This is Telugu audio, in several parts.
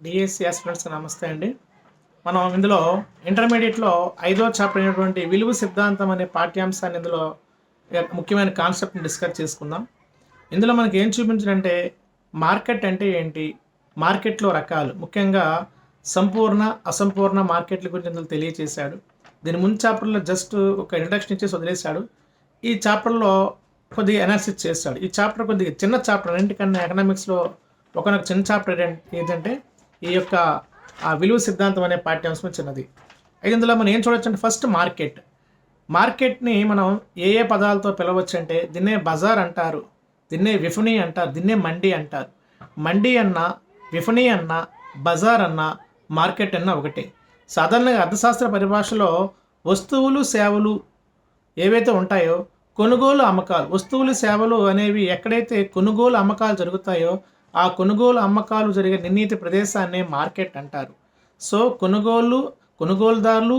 డిఎస్సి ఆస్పిరెంట్స్‌కి నమస్తే అండి. మనం ఇందులో ఇంటర్మీడియేట్‌లో ఐదో చాప్టర్ అయినటువంటి విలువ సిద్ధాంతం అనే పాఠ్యాంశాన్ని ఇందులో ముఖ్యమైన కాన్సెప్ట్‌ని డిస్కస్ చేసుకుందాం. ఇందులో మనకి ఏం చూపించాడంటే మార్కెట్ అంటే ఏంటి? మార్కెట్‌లో రకాలు ముఖ్యంగా సంపూర్ణ, అసంపూర్ణ మార్కెట్‌ల గురించి ఇందులో తెలియచేశాడు. దీని ముందు చాప్టర్‌లో జస్ట్ ఒక ఇంట్రడక్షన్ ఇచ్చేసి వదిలేశాడు. ఈ చాప్టర్‌లో కొద్దిగా అనాలిసిస్ చేశాడు. ఈ చాప్టర్ కొద్దిగా చిన్న చాప్టర్ అన్నిటికన్నా ఎకనామిక్స్‌లో ఒకానొక చిన్న చాప్టర్ ఏదంటే ఈ యొక్క విలువ సిద్ధాంతం అనే పాఠ్యాంశం చిన్నది. అయితే ఇందులో మనం ఏం చూడొచ్చంటే ఫస్ట్ మార్కెట్. మార్కెట్‌ని మనం ఏ పదాలతో పిలవచ్చు అంటే దీన్నే బజార్ అంటారు. దీన్నే విఫణి అంటారు. దీన్నే మండి అంటారు. మండి అన్నా, విఫణి అన్నా, బజార్ అన్నా, మార్కెట్ అన్నా ఒకటే. సాధారణంగా అర్థశాస్త్ర పరిభాషలో వస్తువులు, సేవలు ఏవైతే ఉంటాయో కొనుగోలు, అమ్మకాలు. వస్తువులు, సేవలు అనేవి ఎక్కడైతే కొనుగోలు, అమ్మకాలు జరుగుతాయో ఆ కొనుగోలు, అమ్మకాలు జరిగే నిర్ణీత ప్రదేశాన్నే మార్కెట్ అంటారు. సో కొనుగోలుదారులు,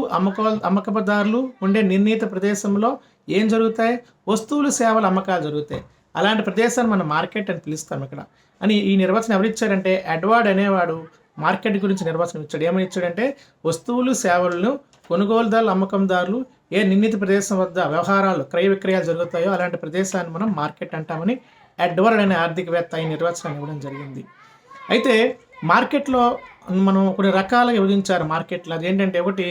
అమ్మకదారులు ఉండే నిర్ణీత ప్రదేశంలో ఏం జరుగుతాయి? వస్తువులు, సేవలు అమ్మకాలు జరుగుతాయి. అలాంటి ప్రదేశాన్ని మనం మార్కెట్ అని పిలుస్తాం ఇక్కడ. అని ఈ నిర్వచనం ఎవరిచ్చాడంటే ఎడ్వర్డ్ అనేవాడు మార్కెట్ గురించి నిర్వచనం ఇచ్చాడు. ఏమని ఇచ్చాడంటే వస్తువులు, సేవలను కొనుగోలుదారులు, అమ్మకందారులు ఏ నిర్ణీత ప్రదేశం వద్ద వ్యవహారాలు, క్రయ విక్రయాలు జరుగుతాయో అలాంటి ప్రదేశాన్ని మనం మార్కెట్ అంటామని ఎడ్వర్డ్ అనే ఆర్థికవేత్త ఈ నిర్వచనాన్ని ఇవ్వడం జరిగింది. అయితే మార్కెట్లో మనం కొన్ని రకాలుగా విభజించారు మార్కెట్లు. అదేంటంటే ఒకటి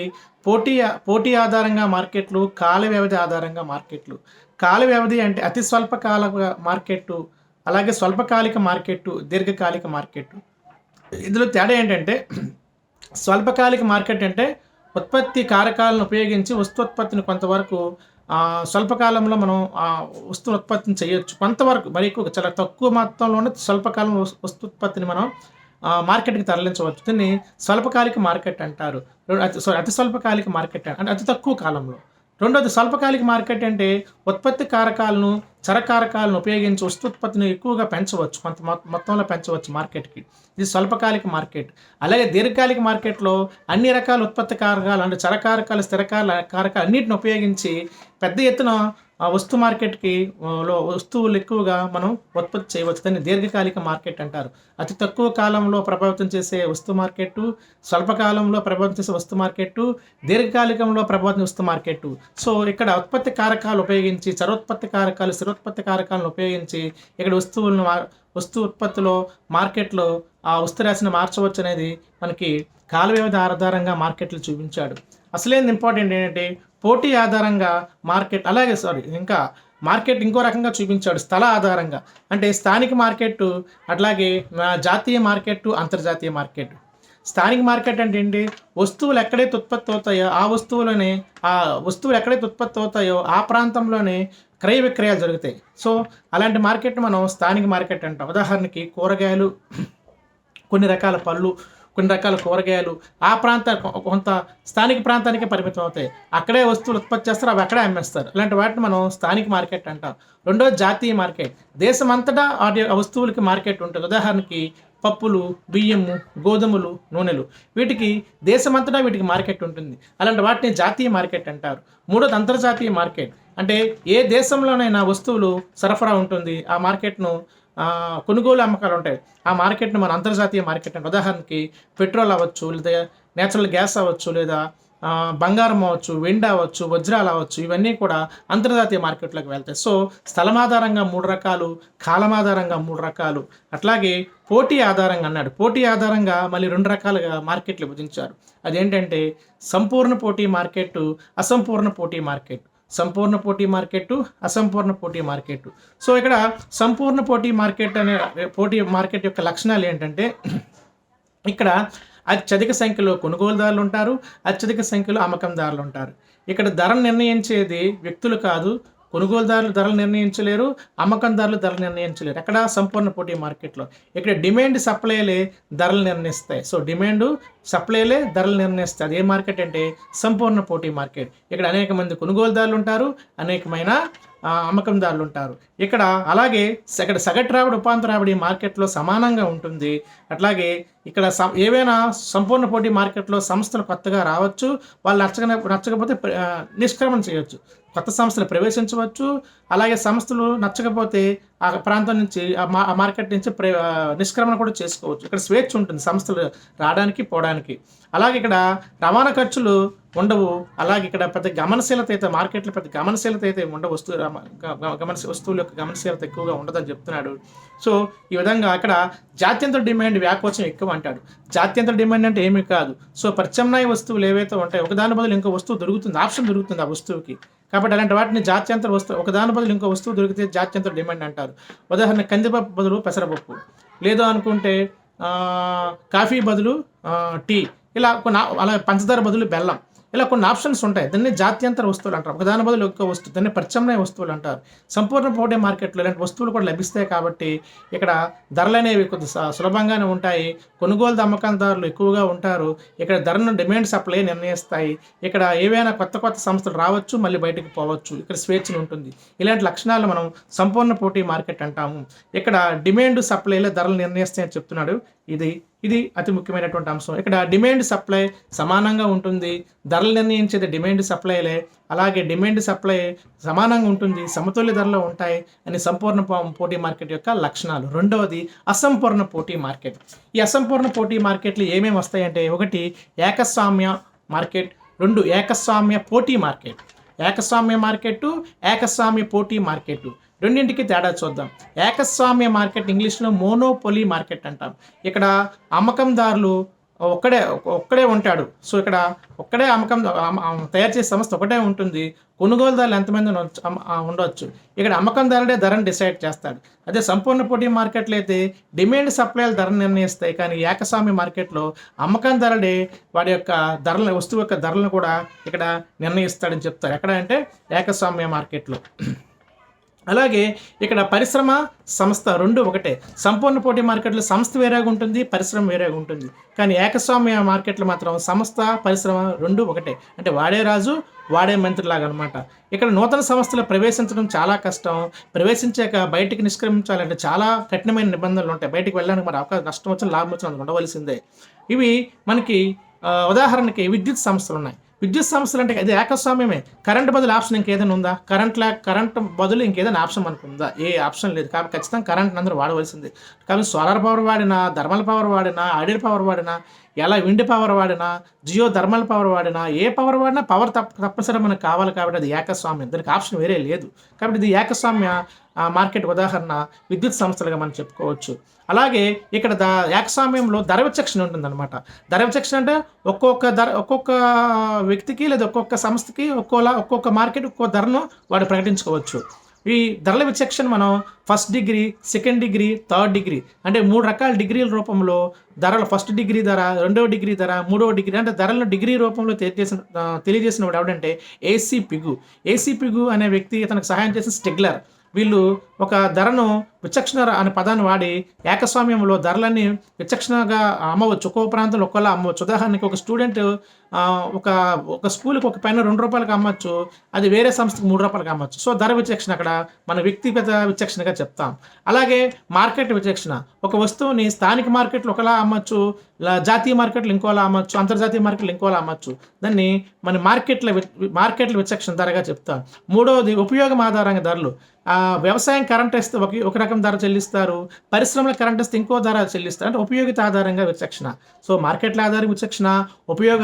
పోటీ ఆధారంగా మార్కెట్లు, కాల వ్యవధి ఆధారంగా మార్కెట్లు. కాల వ్యవధి అంటే అతి స్వల్పకాల మార్కెట్టు, అలాగే స్వల్పకాలిక మార్కెట్టు, దీర్ఘకాలిక మార్కెట్టు. ఇందులో తేడా ఏంటంటే స్వల్పకాలిక మార్కెట్ అంటే ఉత్పత్తి కారకాలను ఉపయోగించి వస్తోత్పత్తిని కొంతవరకు స్వల్పకాలంలో మనం వస్తువు ఉత్పత్తిని చేయొచ్చు. కొంతవరకు మరి ఎక్కువ చాలా తక్కువ మొత్తంలోనే స్వల్పకాలం వస్తోత్పత్తిని మనం మార్కెట్కి తరలించవచ్చు. దీన్ని స్వల్పకాలిక మార్కెట్ అంటారు. అతి స్వల్పకాలిక మార్కెట్ అంటే అతి తక్కువ కాలంలో. రెండోది స్వల్పకాలిక మార్కెట్ అంటే ఉత్పత్తి కారకాలను, చరకారకాలను ఉపయోగించి వస్తోత్పత్తిని ఎక్కువగా పెంచవచ్చు, కొంత మొత్తంలో పెంచవచ్చు మార్కెట్కి. ఇది స్వల్పకాలిక మార్కెట్. అలాగే దీర్ఘకాలిక మార్కెట్లో అన్ని రకాల ఉత్పత్తి కారకాలు అంటే చరకారకాలు, కారకాలు అన్నిటిని ఉపయోగించి పెద్ద ఎత్తున వస్తు మార్కెట్కి వస్తువులు ఎక్కువగా మనం ఉత్పత్తి చేయవచ్చు. దాన్ని దీర్ఘకాలిక మార్కెట్ అంటారు. అతి తక్కువ కాలంలో ప్రభావితం చేసే వస్తు మార్కెట్టు, స్వల్పకాలంలో ప్రభావితం చేసే వస్తు మార్కెట్టు, దీర్ఘకాలికంలో ప్రభావితం వస్తు మార్కెట్టు. సో ఇక్కడ ఉత్పత్తి కారకాలు ఉపయోగించి చరోత్పత్తి కారకాలు, స్థిరోత్పత్తి కారకాలను ఉపయోగించి ఇక్కడ వస్తు ఉత్పత్తిలో మార్కెట్లో ఆ వస్తు రాశిని మార్చవచ్చు అనేది మనకి కాల వ్యవధి ఆధారంగా మార్కెట్లు చూపించాడు. అసలేంది ఇంపార్టెంట్ ఏంటంటే పోటీ ఆధారంగా మార్కెట్, అలాగే ఇంకా మార్కెట్ ఇంకో రకంగా చూపించాడు స్థల ఆధారంగా. అంటే స్థానిక మార్కెట్టు, అట్లాగే జాతీయ మార్కెట్టు, అంతర్జాతీయ మార్కెట్. స్థానిక మార్కెట్ అంటే ఏంటి? వస్తువులు ఎక్కడైతే ఉత్పత్తి అవుతాయో ఆ వస్తువులు ఎక్కడైతే ఉత్పత్తి అవుతాయో ఆ ప్రాంతంలోనే క్రయ విక్రయాలు జరుగుతాయి. సో అలాంటి మార్కెట్ మనం స్థానిక మార్కెట్ అంటాం. ఉదాహరణకి కూరగాయలు, కొన్ని రకాల పళ్ళు, కొన్ని రకాల కూరగాయలు ఆ కొంత స్థానిక ప్రాంతానికే పరిమితం అవుతాయి. అక్కడే వస్తువులు ఉత్పత్తి చేస్తారు, అవి అక్కడే అమ్మేస్తారు. ఇలాంటి వాటిని మనం స్థానిక మార్కెట్ అంటాం. రెండోది జాతీయ మార్కెట్. దేశమంతటా ఆ వస్తువులకి మార్కెట్ ఉంటుంది. ఉదాహరణకి పప్పులు, బియ్యము, గోధుమలు, నూనెలు, వీటికి దేశమంతటా వీటికి మార్కెట్ ఉంటుంది. అలాంటి వాటిని జాతీయ మార్కెట్ అంటారు. మూడోది అంతర్జాతీయ మార్కెట్. అంటే ఏ దేశంలోనైనా వస్తువులు సరఫరా ఉంటుంది, ఆ మార్కెట్ను కొనుగోలు, అమ్మకాలు ఉంటాయి. ఆ మార్కెట్ను మన అంతర్జాతీయ మార్కెట్ అంటే ఉదాహరణకి పెట్రోల్ అవ్వచ్చు, లేదా నేచురల్ గ్యాస్ అవ్వచ్చు, లేదా బంగారం అవ్వచ్చు, వెండి అవ్వచ్చు, వజ్రాలు అవ్వచ్చు, ఇవన్నీ కూడా అంతర్జాతీయ మార్కెట్లోకి వెళ్తాయి. సో స్థలమాధారంగా 3 రకాలు, కాలమాధారంగా 3 రకాలు, అట్లాగే పోటీ ఆధారంగా అన్నాడు. పోటీ ఆధారంగా మళ్ళీ 2 రకాలుగా మార్కెట్లు విభజించారు. అదేంటంటే సంపూర్ణ పోటీ మార్కెట్, అసంపూర్ణ పోటీ మార్కెట్. సంపూర్ణ పోటీ మార్కెట్, అసంపూర్ణ పోటీ మార్కెట్. సో ఇక్కడ సంపూర్ణ పోటీ మార్కెట్ యొక్క లక్షణాలు ఏంటంటే ఇక్కడ అత్యధిక సంఖ్యలో కొనుగోలుదారులు ఉంటారు, అత్యధిక సంఖ్యలో అమ్మకందారులు ఉంటారు. ఇక్కడ ధరను నిర్ణయించేది వ్యక్తులు కాదు. కొనుగోలుదారులు ధరలు నిర్ణయించలేరు, అమ్మకందారులు ధరలు నిర్ణయించలేరు. అక్కడ సంపూర్ణ పోటీ మార్కెట్లో ఇక్కడ డిమాండ్, సప్లైలే ధరలు నిర్ణయిస్తాయి. సో డిమాండ్, సప్లైలే ధరలు నిర్ణయిస్తాయి. అదే మార్కెట్ అంటే సంపూర్ణ పోటీ మార్కెట్. ఇక్కడ అనేక మంది కొనుగోలుదారులు ఉంటారు, అనేకమైన అమ్మకందారులు ఉంటారు. అలాగే సగటు రాబడి, ఉపాంత రాబడి మార్కెట్లో సమానంగా ఉంటుంది. అట్లాగే ఇక్కడ ఏవైనా సంపూర్ణ పోటీ మార్కెట్లో సంస్థలు కొత్తగా రావచ్చు, వాళ్ళు నచ్చకపోతే నిష్క్రమణ చేయొచ్చు. కొత్త సంస్థలు ప్రవేశించవచ్చు. అలాగే సంస్థలు నచ్చకపోతే ఆ ప్రాంతం నుంచి ఆ మార్కెట్ నుంచి నిష్క్రమణ కూడా చేసుకోవచ్చు. ఇక్కడ స్వేచ్ఛ ఉంటుంది సంస్థలు రావడానికి పోవడానికి. అలాగే ఇక్కడ రవాణా ఖర్చులు ఉండవు. అలాగే ఇక్కడ పెద్ద గమనశీలత అయితే మార్కెట్లో పెద్ద గమనశీలత అయితే ఉండవు. వస్తువుల యొక్క గమనశీలత ఎక్కువగా ఉండదని చెప్తున్నాడు. సో ఈ విధంగా అక్కడ జాత్యంతర డిమాండ్ వ్యాకోచం ఎక్కువ అంటాడు. జాత్యంతర డిమాండ్ అంటే ఏమీ కాదు. సో ప్రత్యామ్నాయ వస్తువులు ఏవైతే ఉంటాయో ఒకదాని బదులు ఇంకో వస్తువు దొరుకుతుంది, ఆప్షన్ దొరుకుతుంది ఆ వస్తువుకి. కాబట్టి అలాంటి వాటిని జాత్యంతర వస్తువు, ఒకదాని బదులు ఇంకో వస్తువు దొరికితే జాత్యంతర డిమాండ్ అంటారు. ఉదాహరణ కందిపప్పు బదులు పెసరపప్పు, లేదు అనుకుంటే కాఫీ బదులు టీ, ఇలా కొన్ని, అలాగే పంచదార బదులు బెల్లం, ఇలా కొన్ని ఆప్షన్స్ ఉంటాయి. దాన్ని జాత్యంతర వస్తువులు అంటారు. ఒకదాని బదులు ఒక్క వస్తువు, దాన్ని ప్రత్యామ్నాయ వస్తువులు అంటారు. సంపూర్ణ పోటీ మార్కెట్లో ఇలాంటి వస్తువులు కూడా లభిస్తాయి. కాబట్టి ఇక్కడ ధరలు అనేవి కొద్ది సులభంగానే ఉంటాయి. కొనుగోలు అమ్మకందారులు ఎక్కువగా ఉంటారు. ఇక్కడ ధరను డిమాండ్ సప్లై నిర్ణయిస్తాయి. ఇక్కడ ఏవైనా కొత్త కొత్త సంస్థలు రావచ్చు, మళ్ళీ బయటకు పోవచ్చు. ఇక్కడ స్వేచ్ఛ ఉంటుంది. ఇలాంటి లక్షణాలు మనం సంపూర్ణ పోటీ మార్కెట్ అంటాము. ఇక్కడ డిమాండ్ సప్లైలో ధరలు నిర్ణయిస్తాయని చెప్తున్నాడు. ఇది అతి ముఖ్యమైనటువంటి అంశం. ఇక్కడ డిమాండ్ సప్లై సమానంగా ఉంటుంది. ధరలు నిర్ణయించేది డిమాండ్ సప్లైలే. అలాగే డిమాండ్ సప్లై సమానంగా ఉంటుంది, సమతుల్య ధరలో ఉంటాయి అని సంపూర్ణ పోటీ మార్కెట్ యొక్క లక్షణాలు. రెండవది అసంపూర్ణ పోటీ మార్కెట్. ఈ అసంపూర్ణ పోటీ మార్కెట్లు ఏమేమి వస్తాయంటే, ఒకటి ఏకస్వామ్య మార్కెట్, రెండు ఏకస్వామ్య పోటీ మార్కెట్. ఏకస్వామ్య మార్కెట్, ఏకస్వామ్య పోటీ మార్కెట్, రెండింటికి తేడా చూద్దాం. ఏకస్వామ్య మార్కెట్ ఇంగ్లీష్లో మోనోపోలీ మార్కెట్ అంటాం. ఇక్కడ అమ్మకందారులు ఒక్కడే ఉంటాడు. సో ఇక్కడ ఒక్కడే తయారు చేసే సంస్థ ఒకటే ఉంటుంది. కొనుగోలుదారులు ఎంతమంది ఉండవచ్చు. ఇక్కడ అమ్మకందారుడే ధరను డిసైడ్ చేస్తాడు. అదే సంపూర్ణ పోటీ మార్కెట్లో అయితే డిమాండ్ సప్లైలు ధరను నిర్ణయిస్తాయి. కానీ ఏకస్వామ్య మార్కెట్లో అమ్మకందారుడే వాడి యొక్క ధరలను, వస్తువు యొక్క ధరలను కూడా ఇక్కడ నిర్ణయిస్తాడని చెప్తారు. ఎక్కడ అంటే ఏకస్వామ్య మార్కెట్లో. అలాగే ఇక్కడ పరిశ్రమ, సంస్థ రెండు ఒకటే. సంపూర్ణ పోటీ మార్కెట్లో సంస్థ వేరేగా ఉంటుంది, పరిశ్రమ వేరేగా ఉంటుంది. కానీ ఏకస్వామ్య మార్కెట్లో మాత్రం సంస్థ, పరిశ్రమ రెండు ఒకటే. అంటే వాడే రాజు, వాడే మంత్రిలాగా అనమాట. ఇక్కడ నూతన సంస్థలు ప్రవేశించడం చాలా కష్టం. ప్రవేశించాక బయటికి నిష్క్రమించాలంటే చాలా కఠినమైన నిబంధనలు ఉంటాయి. బయటికి వెళ్ళడానికి మరి అవకాశం, నష్టం వచ్చిన లాభం వచ్చిన అందులో ఉండవలసిందే. ఇవి మనకి ఉదాహరణకి విద్యుత్ సంస్థలు ఉన్నాయి. విద్యుత్ సంస్థలు అంటే అది ఏకస్వామ్యమే. కరెంట్ బదులు ఆప్షన్ ఇంకేదైనా ఉందా? కరెంట్ బదులు ఇంకేదైనా ఆప్షన్ మనకు ఉందా? ఏ ఆప్షన్ లేదు. కాబట్టి ఖచ్చితంగా కరెంట్ అందరూ వాడవలసింది. కాబట్టి సోలార్ పవర్ వాడినా, థర్మల్ పవర్ వాడినా, ఐడియల్ పవర్ వాడినా, ఎలా విండ్ పవర్ వాడినా, జియో థర్మల్ పవర్ వాడినా, ఏ పవర్ వాడినా పవర్ తప్పనిసరిగా మనకు కావాలి. కాబట్టి అది ఏకస్వామ్యం, దానికి ఆప్షన్ వేరే లేదు. కాబట్టి ఇది ఏకస్వామ్య మార్కెట్ ఉదాహరణ విద్యుత్ సంస్థలుగా మనం చెప్పుకోవచ్చు. అలాగే ఇక్కడ ఏకస్వామ్యంలో ధర విచక్షణ ఉంటుందన్నమాట. ధర విచక్షణ అంటే ఒక్కొక్క వ్యక్తికి లేదా ఒక్కొక్క సంస్థకి ఒక్కొక్క మార్కెట్ ఒక్కో ధరను వాడు ప్రకటించుకోవచ్చు. ఈ ధరల విచక్షణ మనం first degree, second degree, third degree అంటే 3 రకాల డిగ్రీల రూపంలో ధరలు, ఫస్ట్ డిగ్రీ ధర, రెండవ డిగ్రీ ధర, మూడవ డిగ్రీ అంటే ధరలను డిగ్రీ రూపంలో తెలియజేసిన వాడు ఎవడంటే ఏసీ పిగు అనే వ్యక్తి, తనకు సహాయం చేసిన స్టిగ్లర్. వీళ్ళు ఒక ధరను విచక్షణ అనే పదాన్ని వాడి ఏకస్వామ్యంలో ధరలన్నీ విచక్షణగా అమ్మవచ్చు. ఒక్కో ప్రాంతంలో ఒక్కలా అమ్మవచ్చు. ఉదాహరణకి ఒక స్టూడెంట్ ఒక స్కూల్కి ఒక పెన్ను 2 రూపాయలకి అమ్మచ్చు, అది వేరే సంస్థకు 3 రూపాయలకి అమ్మచ్చు. సో ధర విచక్షణ అక్కడ మన వ్యక్తిగత విచక్షణగా చెప్తాం. అలాగే మార్కెట్ విచక్షణ, ఒక వస్తువుని స్థానిక మార్కెట్లో ఒకలా అమ్మచ్చు, జాతీయ మార్కెట్లు ఇంకోలా అమ్మచ్చు, అంతర్జాతీయ మార్కెట్లు ఇంకోలా అమ్మచ్చు. దాన్ని మన మార్కెట్ల విచక్షణ ధరగా చెప్తాం. మూడవది ఉపయోగం ఆధారంగా ధరలు. వ్యవసాయం కరెంట్ ఇస్తే ఒక రకం ధర చెల్లిస్తారు, పరిశ్రమల కరెంట్ ఇస్తే ఇంకో ధర చెల్లిస్తారు. అంటే ఉపయోగిత ఆధారంగా విచక్షణ. సో మార్కెట్ల ఆధారంగా విచక్షణ, ఉపయోగ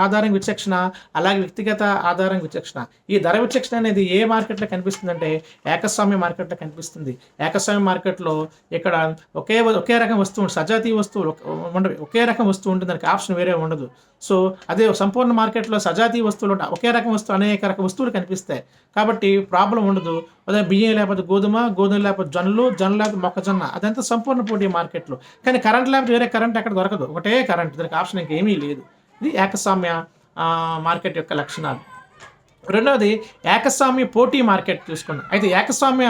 ఆధారంగా విచక్షణ, అలాగే వ్యక్తిగత ఆధారంగా విచక్షణ. ఈ ధర విచక్షణ అనేది ఏ మార్కెట్లో కనిపిస్తుందంటే ఏకస్వామ్య మార్కెట్లో కనిపిస్తుంది. ఏకస్వామ్య మార్కెట్లో ఇక్కడ ఒకే రకం వస్తువు, సజాతీయ వస్తువులు ఉండవు. ఒకే రకం వస్తువు ఉంటుంది, దానికి ఆప్షన్ వేరే ఉండదు. సో అదే సంపూర్ణ మార్కెట్లో సజాతీయ వస్తువులు ఉంటాయి. ఒకే రకం వస్తువు, అనేక రకం వస్తువులు కనిపిస్తాయి. కాబట్టి ప్రాబ్లం ఉండదు. అదే బియ్యం లేకపోతే గోధుమ లేకపోతే జొన్నలు లేకపోతే మొక్కజొన్న, అదంతా సంపూర్ణ పోటీ మార్కెట్లో. కానీ కరెంట్ లేకపోతే వేరే కరెంట్ ఎక్కడ దొరకదు, ఒకటే కరెంట్, దానికి ఆప్షన్ ఇంకేమీ లేదు. ఇది ఏకస్వామ్య మార్కెట్ యొక్క లక్షణాలు. రెండవది ఏకస్వామ్య పోటీ మార్కెట్ చూసుకున్నాం. అయితే ఏకస్వామ్య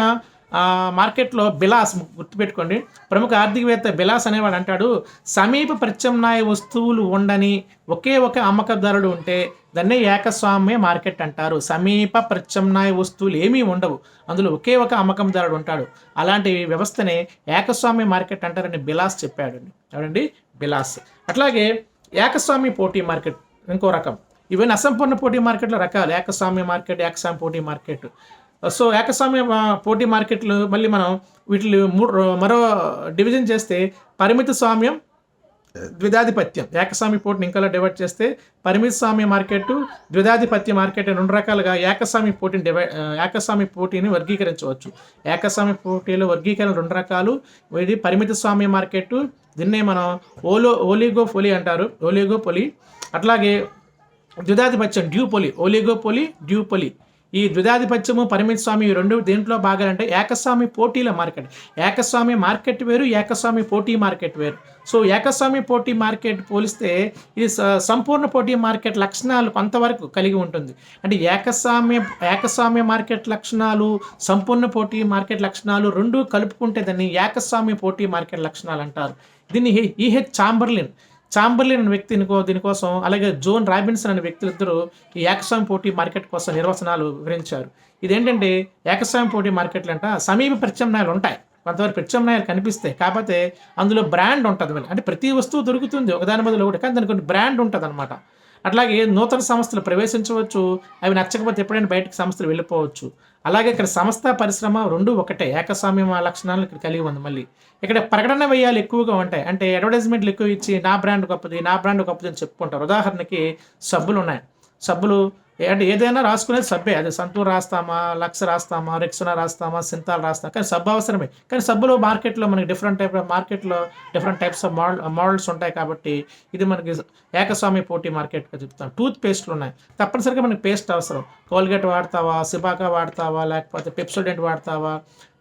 మార్కెట్లో బిలాస్ గుర్తుపెట్టుకోండి. ప్రముఖ ఆర్థికవేత్త బిలాస్ అనేవాడు అంటాడు, సమీప ప్రత్యామ్నాయ వస్తువులు ఉండని ఒకే ఒక అమ్మకదారుడు ఉంటే దాన్నే ఏకస్వామ్య మార్కెట్ అంటారు. సమీప ప్రత్యామ్నాయ వస్తువులు ఏమీ ఉండవు, అందులో ఒకే ఒక అమ్మకందారుడు ఉంటాడు. అలాంటి వ్యవస్థనే ఏకస్వామ్య మార్కెట్ అంటారని బిలాస్ చెప్పాడు. ఎవరండి? బిలాస్. అట్లాగే ఏకస్వామ్య పోటీ మార్కెట్ ఇంకో రకం. ఇవన్నీ అసంపూర్ణ పోటీ మార్కెట్లో రకాలు. ఏకస్వామ్య మార్కెట్, ఏకస్వామ్య పోటీ మార్కెట్. సో, ఏకస్వామ్య పోటీ మార్కెట్లు మళ్ళీ మనం వీటిని మరో డివిజన్ చేస్తే పరిమిత స్వామ్యం, ద్విధాధిపత్యం. ఏకస్వామ్య పోటీని ఇంకలా డివైడ్ చేస్తే పరిమిత స్వామ్య మార్కెట్, ద్విధాధిపత్య మార్కెట్ అని 2 రకాలుగా ఏకస్వామ్య పోటీని వర్గీకరించవచ్చు. ఏకస్వామ్య పోటీలో వర్గీకరణ 2 రకాలు. ఇది పరిమిత స్వామ్య మార్కెట్, దీన్నే మనం ఓలిగోపోలి అంటారు, ఓలిగోపోలి. అట్లాగే ద్విధాధిపత్యం ఓలిగోపోలి, డ్యూపోలి. ఈ ద్విధాధిపత్యము, పరిమిత స్వామి ఈ 2 దేంట్లో భాగాలంటే ఏకస్వామ్య పోటీల మార్కెట్. ఏకస్వామ్య మార్కెట్ వేరు, ఏకస్వామ్య పోటీ మార్కెట్ వేరు. సో, ఏకస్వామ్య పోటీ మార్కెట్ పోలిస్తే ఇది సంపూర్ణ పోటీ మార్కెట్ లక్షణాలు కొంతవరకు కలిగి ఉంటుంది. అంటే ఏకస్వామ్య మార్కెట్ లక్షణాలు, సంపూర్ణ పోటీ మార్కెట్ లక్షణాలు 2 కలుపుకుంటే దాన్ని ఏకస్వామ్య పోటీ మార్కెట్ లక్షణాలు అంటారు. దీన్ని ఈహెచ్ చాంబర్లిన్ అనే వ్యక్తి దీనికోసం, అలాగే జోన్ రాబిన్సన్ అనే వ్యక్తులిద్దరూ ఈ ఏకస్వామ్య పోటీ మార్కెట్ కోసం నిర్వచనాలు వివరించారు. ఇదేంటంటే ఏకస్వామ్య పోటీ మార్కెట్లు సమీప ప్రత్యామ్నాయాలు ఉంటాయి, కొంతవరకు ప్రత్యామ్నాయాలు కనిపిస్తాయి, కాకపోతే అందులో బ్రాండ్ ఉంటుంది. అంటే ప్రతి వస్తువు దొరుకుతుంది ఒకదాని బదులు ఒకటి, కానీ దానికి బ్రాండ్ ఉంటుంది అనమాట. అట్లాగే నూతన సంస్థలు ప్రవేశించవచ్చు, అవి నచ్చకపోతే ఎప్పుడైనా బయటకు సంస్థలు వెళ్ళిపోవచ్చు. అలాగే ఇక్కడ సంస్థ, పరిశ్రమ 2 ఒకటే, ఏకస్వామ్య లక్షణాలను ఇక్కడ కలిగి ఉంది. మళ్ళీ ఇక్కడ ప్రకటన వ్యయాలు ఎక్కువగా ఉంటాయి. అంటే అడ్వర్టైజ్మెంట్లు ఎక్కువ ఇచ్చి నా బ్రాండ్ గొప్పది అని చెప్పుకుంటారు. ఉదాహరణకి సబ్బులు ఉన్నాయి. సబ్బులు అంటే ఏదైనా రాసుకునేది సబ్బే. అది సంతూర్ రాస్తామా, లక్స్ రాస్తామా, రెక్సోనా రాస్తామా, సింతాల్ రాస్తామా, కానీ సబ్బు అవసరమే. కానీ సబ్బులో మార్కెట్లో మనకి డిఫరెంట్ టైప్స్ ఆఫ్ మోడల్స్ ఉంటాయి. కాబట్టి ఇది మనకి ఏకస్వామ్య పోటీ మార్కెట్గా చెప్తాం. టూత్ పేస్ట్లు ఉన్నాయి, తప్పనిసరిగా మనకి పేస్ట్ అవసరం. కోల్గేట్ వాడతావా, సిబాకా వాడతావా, లేకపోతే పెప్సోడెంట్ వాడతావా,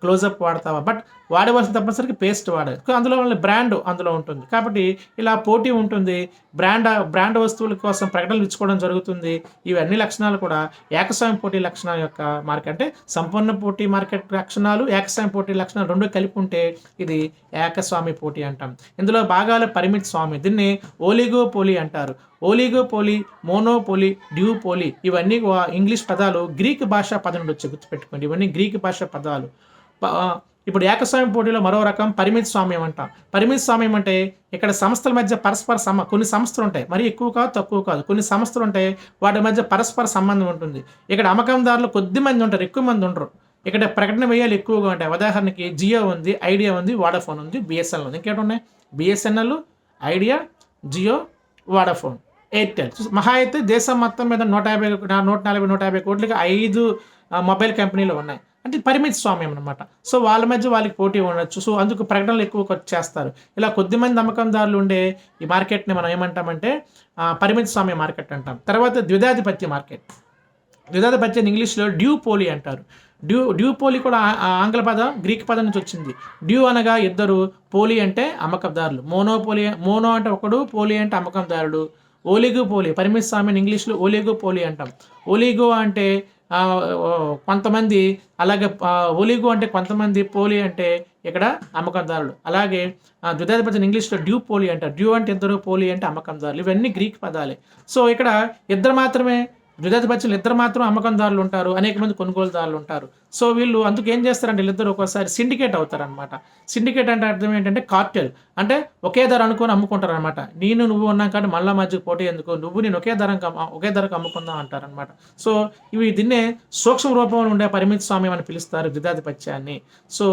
క్లోజప్ వాడతావా, బట్ వాడవలసిన తప్పనిసరిగా పేస్ట్ వాడాలి. అందులో వాళ్ళ బ్రాండ్ అందులో ఉంటుంది. కాబట్టి ఇలా పోటీ ఉంటుంది. బ్రాండ్ వస్తువుల కోసం ప్రకటనలు ఇచ్చుకోవడం జరుగుతుంది. ఇవన్నీ లక్షణాలు కూడా ఏకస్వామ్య పోటీ లక్షణాల యొక్క మార్కెట్. అంటే సంపూర్ణ పోటీ మార్కెట్ లక్షణాలు, ఏకస్వామ్య పోటీ లక్షణాలు 2 కలిపి ఉంటే ఇది ఏకస్వామ్య పోటీ అంటాం. ఇందులో భాగాలు పరిమిత స్వామ్యం, దీన్ని ఓలిగోపోలి అంటారు. ఓలిగోపోలి, మోనోపోలి, డ్యూపోలి ఇవన్నీ ఇంగ్లీష్ పదాలు గ్రీక్ భాషా పదం నుండి వచ్చి గుర్తుపెట్టుకోండి. ఇవన్నీ గ్రీక్ భాషా పదాలు. ఇప్పుడు ఏకస్వామ్య పోటీలో మరో రకం పరిమిత స్వామ్యం అంటాం. పరిమిత స్వామ్యం అంటే ఇక్కడ సంస్థల మధ్య పరస్పర కొన్ని సంస్థలు ఉంటాయి, మరి ఎక్కువ కాదు తక్కువ కాదు. కొన్ని సంస్థలు ఉంటాయి, వాటి మధ్య పరస్పర సంబంధం ఉంటుంది. ఇక్కడ అమ్మకందారులు కొద్ది మంది ఉంటారు, ఎక్కువ మంది ఉండరు. ఇక్కడ ప్రకటన వ్యయాలు ఎక్కువగా ఉంటాయి. ఉదాహరణకి జియో ఉంది, ఐడియా ఉంది, వోడాఫోన్ ఉంది, బిఎస్ఎన్ఎల్ ఉంది. ఇంకేంటి ఉన్నాయి? BSNL, Idea, Jio, Vodafone, Airtel. మహా అయితే దేశం మొత్తం మీద 140-150 కోట్లకి 5 మొబైల్ కంపెనీలు ఉన్నాయి. అంటే పరిమిత స్వామ్యం అనమాట. సో, వాళ్ళ మధ్య వాళ్ళకి పోటీ ఉండొచ్చు. సో, అందుకు ప్రకటనలు ఎక్కువ చేస్తారు. ఇలా కొద్దిమంది అమ్మకందారులు ఉండే ఈ మార్కెట్ని మనం ఏమంటామంటే పరిమిత స్వామ్య మార్కెట్ అంటాం. తర్వాత ద్విధాధిపత్య మార్కెట్. ద్విధాధిపత్యాన్ని ఇంగ్లీష్లో డ్యూపోలి అంటారు. డ్యూపోలి కూడా ఆంగ్ల పదం, గ్రీక్ పదం నుంచి వచ్చింది. డ్యూ అనగా ఇద్దరు, పోలి అంటే అమ్మకందారులు. మోనో అంటే ఒకడు, పోలి అంటే అమ్మకందారుడు. ఓలిగోపోలి పరిమిత స్వామ్యాన్ని ఇంగ్లీష్లో ఓలిగోపోలి అంటాం. ఓలిగో అంటే కొంతమంది, అలాగే ఓలిగో అంటే కొంతమంది, పోలి అంటే ఇక్కడ అమ్మకందారులు. అలాగే ద్విధాధిపత్యం ఇంగ్లీష్లో డ్యూపోలి అంటారు. డ్యూ అంటే ఇద్దరు, పోలి అంటే అమ్మకందారులు. ఇవన్నీ గ్రీక్ పదాలే. సో, ఇక్కడ ద్విధాధిపత్యంలో ఇద్దరు మాత్రం అమ్మకందారులు ఉంటారు, అనేక మంది కొనుగోలుదారులు ఉంటారు. సో, వీళ్ళు అందుకు ఏం చేస్తారంటే వీళ్ళిద్దరు ఒక్కోసారి సిండికేట్ అవుతారనమాట. సిండికేట్ అంటే అర్థం ఏంటంటే కార్టెల్, అంటే ఒకే ధర అనుకొని అమ్ముకుంటారు అనమాట. నువ్వు ఉన్నాం కాబట్టి మళ్ళా మధ్య పోటీ ఎందుకు, నేను ఒకే ధరకు అమ్ముకుందాం అంటారనమాట. సో, దీన్నే సూక్ష్మ రూపంలో ఉండే పరిమిత స్వామ్యం అని పిలుస్తారు ద్విధాధిపత్యాన్ని. సో,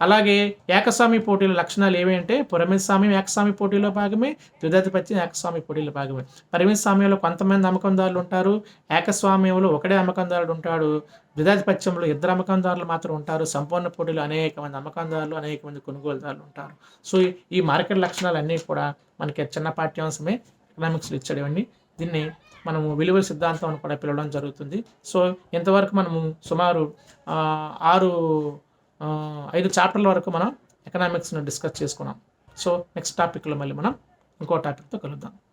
అలాగే ఏకస్వామ్య పోటీల లక్షణాలు ఏవి అంటే పరిమిత స్వామ్యం ఏకస్వామ్య పోటీలో భాగమే, ద్విధాధిపత్యం ఏకస్వామ్య పోటీలో భాగమే. పరిమిత స్వామ్యంలో కొంతమంది అమ్మకందారులు ఉంటారు, ఏకస్వామ్యంలో ఒకడే అమ్మకందారుడు ఉంటాడు, ద్విధాధిపత్యంలో 2 అమ్మకందారులు మాత్రం ఉంటారు, సంపూర్ణ పోటీలో అనేక మంది అమ్మకందారులు, అనేక మంది కొనుగోలుదారులు ఉంటారు. సో, ఈ మార్కెట్ లక్షణాలు అన్నీ కూడా మనకి చిన్న పాఠ్యాంశమే ఎకనామిక్స్లో ఇచ్చాడండి. దీన్ని మనము విలువల సిద్ధాంతం అని కూడా పిలవడం జరుగుతుంది. సో, ఇంతవరకు మనము సుమారు 5 చాప్టర్ల వరకు మనం ఎకనామిక్స్ను డిస్కస్ చేసుకున్నాం. సో, నెక్స్ట్ టాపిక్లో మళ్ళీ మనం ఇంకో టాపిక్తో కలుద్దాం.